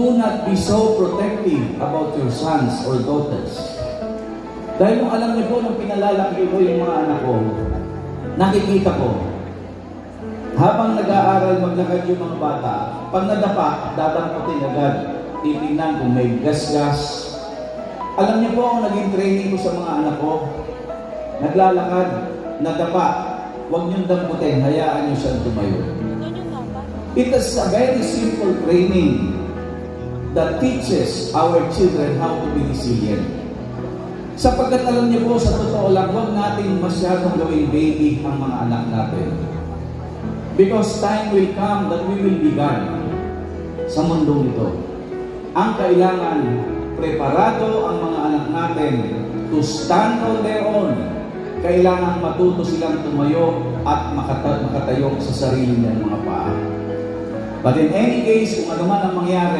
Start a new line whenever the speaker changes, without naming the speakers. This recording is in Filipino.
do not be so protective about your sons or daughters. Dahil kung alam niyo po, nung pinalalaki ko yung mga anak ko, nakikita ko, habang nag-aaral maglakad yung mga bata, pag nadapa, dadamputin agad. Titignan kung may gas-gas. Alam niyo po, ang naging training ko sa mga anak ko, naglalakad, nadapa, huwag niyong damputin, hayaan niyo siyang tumayo. It is a very simple training that teaches our children how to be resilient. Sapagkat alam niyo po, sa totoo lang, huwag natin masyadong gawing baby ang mga anak natin. Because time will come that we will be gone sa mundong ito. Ang kailangan, preparado ang mga anak natin to stand on their own. Kailangan matuto silang tumayo at makatayo sa sarili niyang mga paa. But in any case, kung ano man ang mangyari,